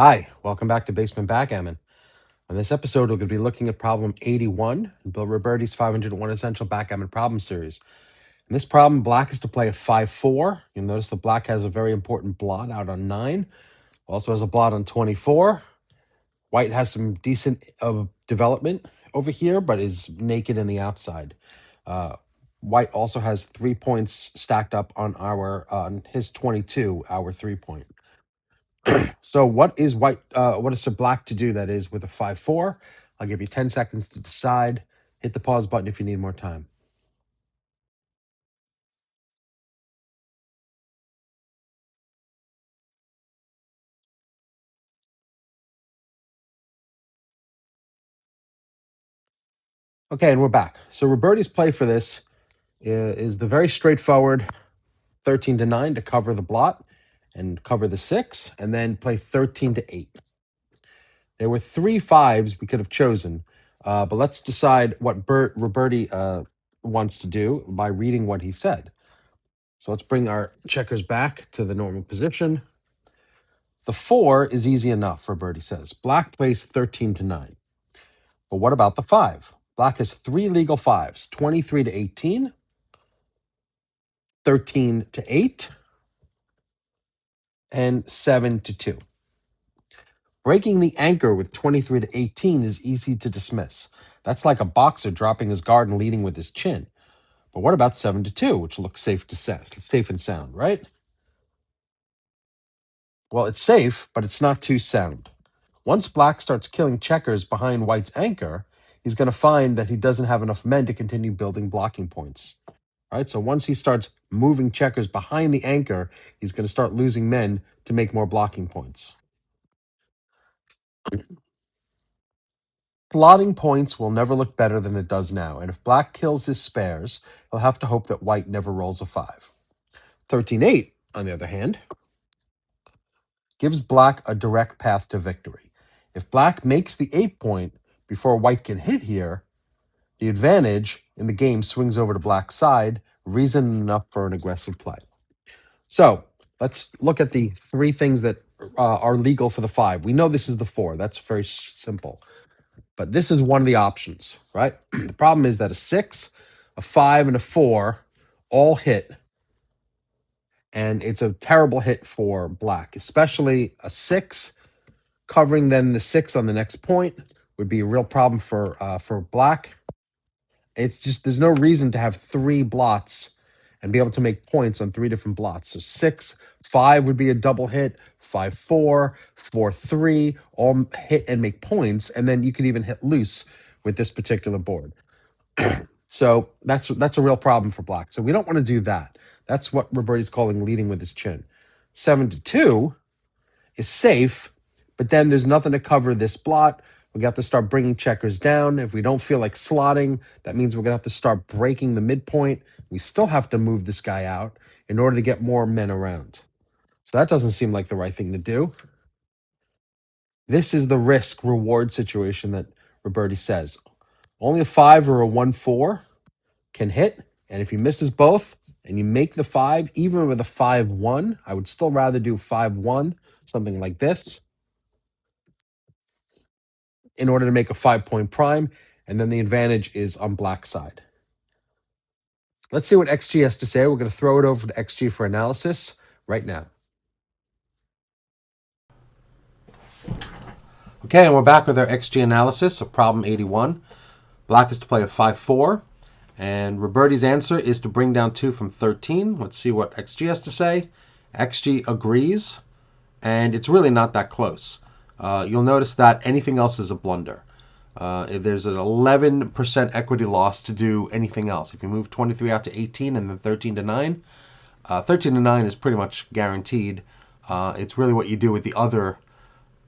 Hi, welcome back to Basement Backgammon. On this episode, we're going to be looking at problem 81 in Bill Robertie's 501 Essential Backgammon Problem Series. In this problem, black is to play a 5-4. You'll notice the black has a very important blot out on 9. Also has a blot on 24. White has some decent development over here, but is naked in the outside. White also has 3 points stacked up on his 22, our 3-point. So what is white? What is the black to do? That is with a 5-4. I'll give you 10 seconds to decide. Hit the pause button if you need more time. Okay, and we're back. So Robertie's play for this is the very straightforward 13-9 to cover the blot and cover the 6, and then play 13-8. There were 3 5s we could have chosen, but let's decide what Robertie wants to do by reading what he said. So let's bring our checkers back to the normal position. The 4 is easy enough, Robertie says. Black plays 13-9. But what about the 5? Black has 3 legal 5s, 23-18, 13-8, and 7-2. Breaking the anchor with 23-18 is easy to dismiss. That's like a boxer dropping his guard and leading with his chin. But what about 7-2, which looks safe and sound, right? Well, it's safe, but it's not too sound. Once black starts killing checkers behind white's anchor, he's going to find that he doesn't have enough men to continue building blocking points. Right? So once he starts moving checkers behind the anchor, he's going to start losing men to make more blocking points. Plotting points will never look better than it does now, and if black kills his spares, he'll have to hope that white never rolls a 5. 13-8, on the other hand, gives black a direct path to victory. If black makes the 8-point before white can hit here, the advantage in the game swings over to black's side, reason enough for an aggressive play. So let's look at the 3 things that are legal for the 5. We know this is the 4. That's very simple. But this is one of the options, right? The problem is that a 6, a 5, and a 4 all hit. And it's a terrible hit for black, especially a 6 covering then the 6 on the next point would be a real problem for black. It's just there's no reason to have 3 blots and be able to make points on 3 different blots. So 6, 5 would be a double hit, 5-4, 4-3, all hit and make points, and then you could even hit loose with this particular board. So that's a real problem for black. So we don't want to do that. That's what Robertie's calling leading with his chin. 7-2 is safe, but then there's nothing to cover this blot. We got to start bringing checkers down. If we don't feel like slotting, that means we're going to have to start breaking the midpoint. We still have to move this guy out in order to get more men around. So that doesn't seem like the right thing to do. This is the risk-reward situation that Robertie says. Only a 5 or a 1-4 can hit, and if he misses both and you make the 5, even with a 5-1, I would still rather do 5-1, something like this, in order to make a 5-point prime, and then the advantage is on black side. Let's see what XG has to say. We're going to throw it over to XG for analysis right now. Okay, and we're back with our XG analysis of problem 81. Black is to play a 5-4, and Robertie's answer is to bring down 2 from 13. Let's see what XG has to say. XG agrees, and it's really not that close. You'll notice that anything else is a blunder. There's an 11% equity loss to do anything else. If you move 23 out to 18 and then 13-9, 13-9 is pretty much guaranteed. It's really what you do with the other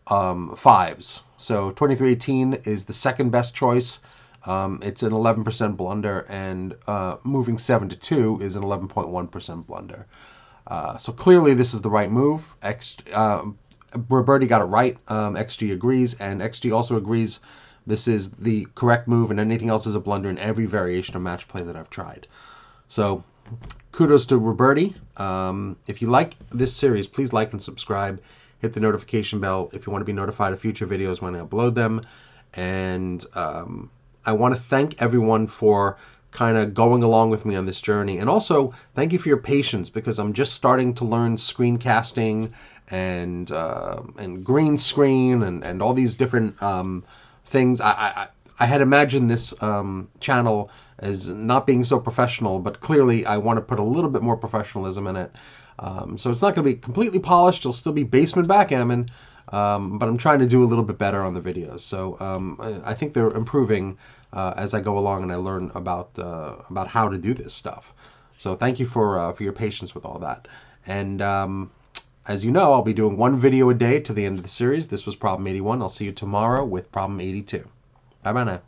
5s. So 23-18 is the second best choice. It's an 11% blunder, and moving 7-2 is an 11.1% blunder. So clearly this is the right move. Robertie got it right. XG agrees, and XG also agrees this is the correct move, and anything else is a blunder in every variation of match play that I've tried. So kudos to Robertie. If you like this series, please like and subscribe, hit the notification bell if you want to be notified of future videos when I upload them. And I want to thank everyone for kind of going along with me on this journey. And also, thank you for your patience, because I'm just starting to learn screencasting and green screen and all these different things. I had imagined this channel as not being so professional, but clearly I want to put a little bit more professionalism in it. So it's not going to be completely polished. It'll still be basement backgammon, but I'm trying to do a little bit better on the videos. So I think they're improving as I go along and I learn about how to do this stuff. So thank you for your patience with all that. And as you know, I'll be doing one video a day to the end of the series. This was Problem 81. I'll see you tomorrow with Problem 82. Bye bye now.